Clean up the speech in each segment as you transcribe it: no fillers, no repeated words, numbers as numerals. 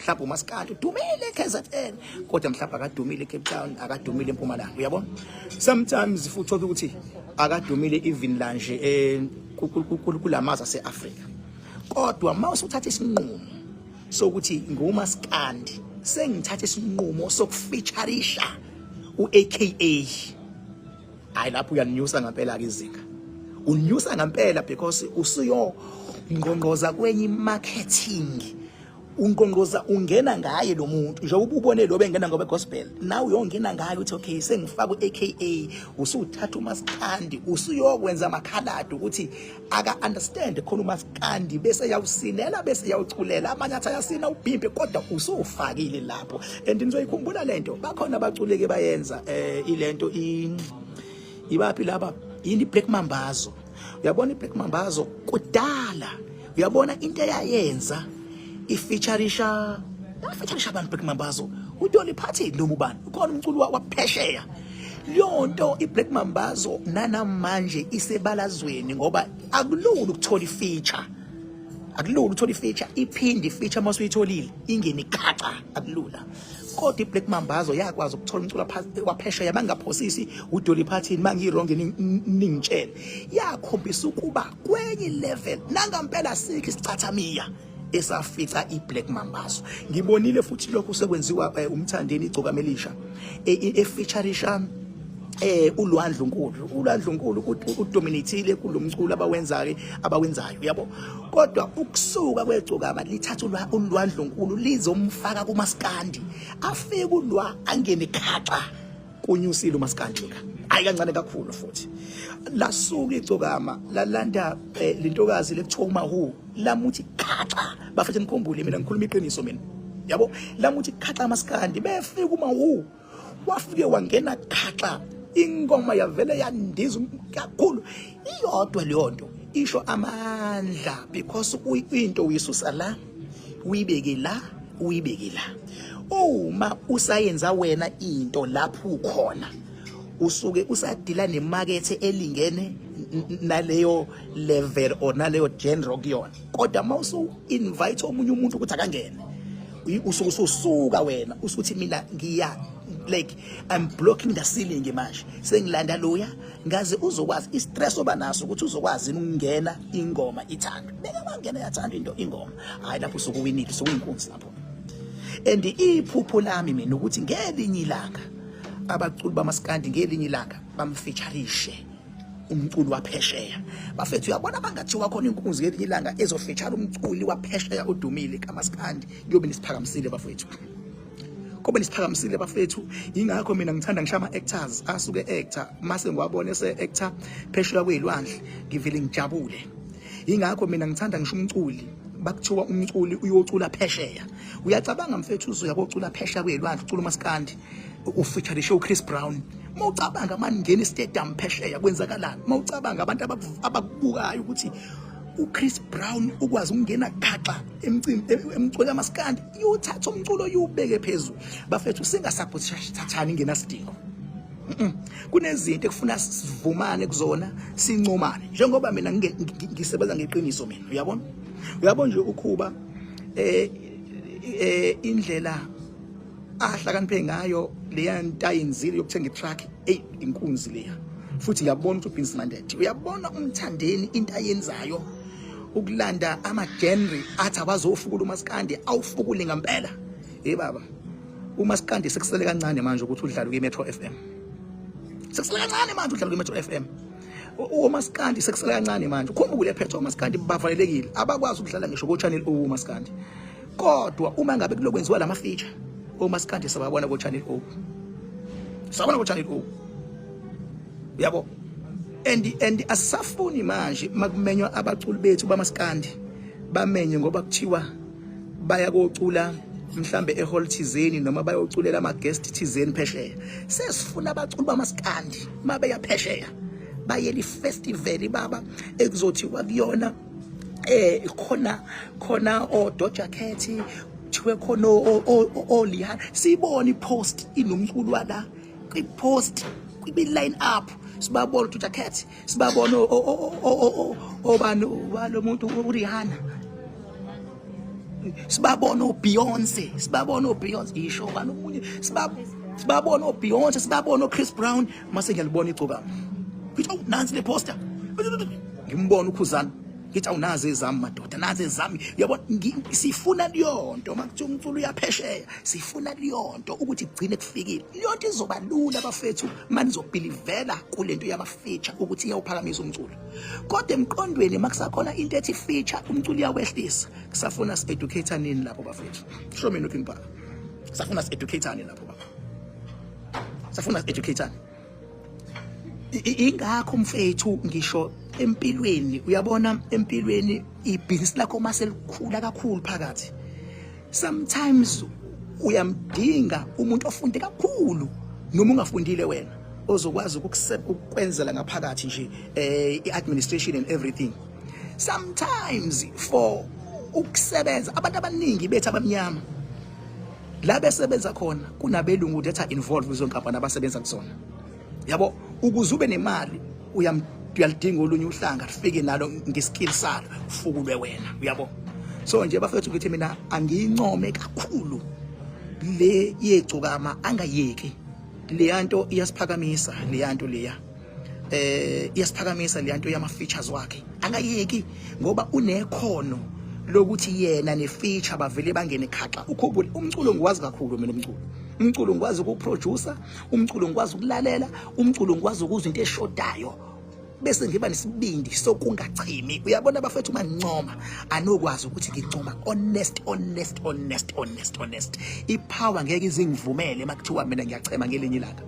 mhlawumbe uMaskandi udumile KZN kodwa mhlawumbe akadumile Cape Town akadumile eMpumalanga uyabona sometimes futhi ukuthi akadumile even lanje kulamaza aseAfrika kodwa mawuse uthatha isinqumo sokuthi nguMaskandi sengithatha isinqumo sokufeatureisha uAKA hayi lapho uyanyusa ngempela ke izinga unyusa ngempela because usuyo ngqongqoza kwenye marketing ungqongqoza ungena ngaye lo muntu nje ububone lo bengena ngobe gospel nawe uyongena ngaye uthi okay sengifaka uAKA usuthatha uMaskandi usuyokwenza amakhaladi ukuthi aka understand khona uMaskandi bese yawusinela bese yawuculela amanye athi ayasina ubhimpe kodwa usufakile lapho and nizoyikhumbula lento bakhona abaculeke bayenza ilento ibaphi laba yini Black Mambazo uyabona iBlack Mambazo kudala uyabona into eyayenza ifeatureisha abantu Black Mambazo uDolly Parton noma ubani ukhona umculo waphesheya Liyonto iBlack Mambazo nanamanje isebalazweni ngoba akulula ukuthola ifeature akulula ukuthola ifeature iphindi feature masuyitholile ingene ikhaca akulula kodwa iBlack Mambazo yakwazi ukuthola umculo waphesheya bangaphosisi uDolly Parton mangirong ningitshela yakhombisa ukuba kwenye level nangampela sikho isicathamiya esafica iBlack Mambazo ngibonile futhi lokho sekwenziwa umthandeni igcokamelisha efeatureisha uLwandlunkulu udominatile kulomculo abawenzayo yabo kodwa ukusuka kwegcokama lithatha uLwandlunkulu lizomfaka kuMaskandi afike ulwa angene ikhaca kunyusile uMaskandi hayi kancane kakhulu futhi lasuka igcokama lalanda lentokazi lekuthiwa uMahu lamuthi khaca bafethe ngikhumbule mina ngikhuluma iqiniso mina yabo lamuthi khaca Maskandi befika uMahu wafike wangena khaca ingoma yavele yandiza kakhulu iyodwa leyonto isho amandla because into uyisusa la uyibeke la uma usayenza wena into lapho ukhona usuke usadila nemarket elingene naleyo level or naleyo genre kuyona kodwa mawusu invite omunye umuntu ukuthi akangene usuka wena usuthi mina ngiya like I'm blocking the ceiling manje sengilanda loya ngaze uzokwazi istress obanaso ukuthi uzokwazi ukungena ingoma ithando beka mangena yathanda into ingoma hayi lapho usukuwinile sokuyinkunzi lapho and iphupho lami mina ukuthi ngelinye ilanga abaculi bamaskandi ngelinye ilanga bamfeatureishe umculi waphesheya bafethu uyabona bangathiwa khona inkunzi ngelinye ilanga ezofeature umculi waphesheya odumile kaMaskandi kuyobe nisiphakamisile bafethu kobe nisiphakamisile bafethu ingakho mina ngithanda ngisho ama-actors asuke actor mase ngiwabone se-actor phesheya kwezilwandle ngivele ngijabule ingakho mina ngithanda ngisho umculi bakuthiwa umculi uyocula phesheya uyacabanga mfethu uzoyabocula phesheya kwezilwandle ucula uMaskandi ufeatureishe uChris Brown mawucabanga manje ngene stadium phesheya kwenzakalani mawucabanga abantu abakubukayo ukuthi uChris Brown ukwazi ukungena khaxa emculo kaMaskandi uyothatha umculo uyubeke phezulu bafethu singasapothathani ngenasidingo kunezinto ekufuna sivumane kuzona sincomane njengoba mina ngisebenza ngeqiniso mina uyabona nje ukhuba indlela ahlakaniphe ngayo leya nto ayenzile yokuthenga itrack inkunzi leya futhi uyabona ukuthi uBinsi Mandete uyabona umthandeni into ayenzayo ukulanda ama-genre athi abazofukula uMaskandi awufukule ngempela baba uMaskandi sekusele kancane manje ukuthi udlale kwiMetro FM sekusele kancane manje udlale kwiMetro FM uMaskandi sekusele kancane manje ukhumbule phetho uMaskandi bavalelekile abakwazi ukudlala ngisho ko-channel O uMaskandi kodwa uma ngabe kulokwenziwa lama feature uMaskandi sababona ko-channel O yabo and asafuni manje makumenywa abaculi bethu bamaskandi bamenye ngoba kuthiwa baya kocula mhlambe ehall thizeni noma bayoculela ama guest thizeni phesheya sesifuna abaculi bamaskandi mabeya phesheya bayeli festival baba ekuzothiwa kuyona khona oDoja Cat thiwe khona oLiana sibona ipost inomculo wala kwipost kwi line up sibabona uDoja Cat sibabona obani walo muntu uRihanna sibabona Beyonce, sibabona Beyonce isho bani omunye, sibabona Beyonce, sibabona Chris Brown, mase ngiyalibona igcokama. Ngithi awu nansi le poster. Ngimbona uKhuzana. Ngithi awu nazi ezami madoda, nazi ezami. Uyabona sifuna liyonto makuthiwa umculo uyaphesheya. Sifuna liyonto ukuthi igcine kufikile. Liyonto izoba lula bafethu manje izobelivela kulento yama feature ukuthi iyawuphakamisa umculo. Kodwa emqondweni makusakhona into ethi feature umculo iyawehlisa. Kusafuna si-educate nini lapho bafethu. Show me looking back. Safuna si-educate nini lapho baba. Safuna si-educate. Ingakho mfethu ngisho empilweni uyabona empilweni ibhizinisi lakho mase likhula kakhulu phakathi sometimes uyamdinga umuntu ofunde kakhulu noma ungafundile wena ozokwazi ukukwenzela ngaphakathi nje i-administration and everything sometimes for ukusebenza abantu abaningi bethu abamnyama la besebenza khona kunabelungu that involved kuzonkampani abasebenza kusona yabo ukuze ube nemali uyalidinga olunye uhlanga lifike nalo ngeskill salo ufukulwe wena uyabo so nje bafethu ukuthi mina angiyincome kakhulu le yegcokama angayeki le yanto iyasiphakamisa le yanto leya iyasiphakamisa le yanto yama features wakhe angayeki ngoba unekhono lokuthi yena ne feature bavele bangene khaqqa ukhumbule umculo ngikwazi kakhulu mina umculo ngikwazi ukuproducer umculo ngikwazi ukulalela umculo ngikwazi ukuzwa into eshodayo bese ngiba nesibindi sokungachimi uyabona bafethu mangincoma anokwazi ukuthi ngincoma honest ipower ngeke izingivumele makuthiwa mina ngiyachema ngelinye ilanga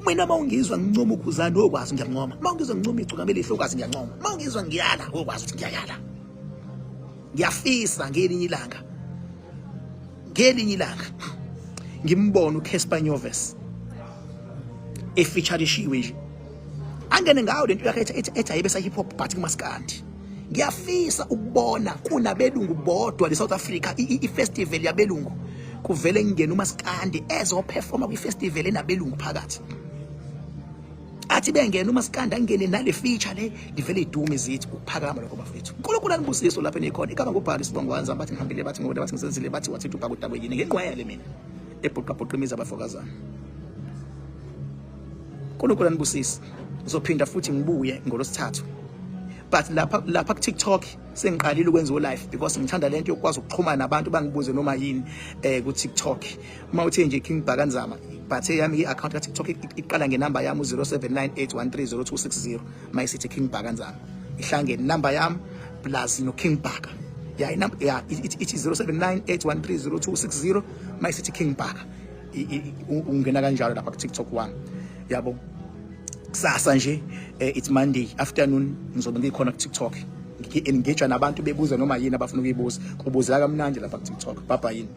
mina mawungizwa ngincoma uKhuzana okwazi ngiyancoma mawungizwa ngincoma igcokama elihlokazi ngiyancoma mawungizwa ngiyala okwazi ukuthi ngiyayala ngiyafisa ngelinye ilanga ngimbona uCasper Nyovest efeaturishiwe nje angene ngawo lento yakhe ethi ayibesa hip hop but kumaskandi ngiyafisa ukubona kunabelungu bodwa le South Africa i-festival yabelungu kuvele ngene umaskandi ezoperforma kwi-festival enabelungu phakathi athi bengena umaskandi angene nale feature le livele idume zithi ukuphakama lokho bafethu uNkulunkulu anibusiso lapha enekhona igama ngubhali sibongo wanza bathi ngihambile bathi ngoba bathi ngisenzile bathi wathi ubhaka udaba yini ngenqwayele mina ebhuqabhuqimiza abafokazana uNkulunkulu anibusiso ngizophinda futhi ngibuye ngolosithathu but lapha ku TikTok sengiqalile ukwenza live because ngithanda lento yokwazi ukuxhumana nabantu bangibuze noma yini ku TikTok mawuthi nje King Bhakanzama but yami i-account ka TikTok iqala ngenamba yami 0798130260 mayisithi King Bhakanzama ihlangene number yami plus no King Bhaka ithi 0798130260 mayisithi King Bhaka ungena kanjalo lapha ku TikTok wami yabo kusasa nje it's Monday afternoon ngizobe ngikhona ku TikTok ngi-engage nabantu bebuza noma yini abafuna ukuyibuza kubuza kamnandi lapha ku TikTok baba yini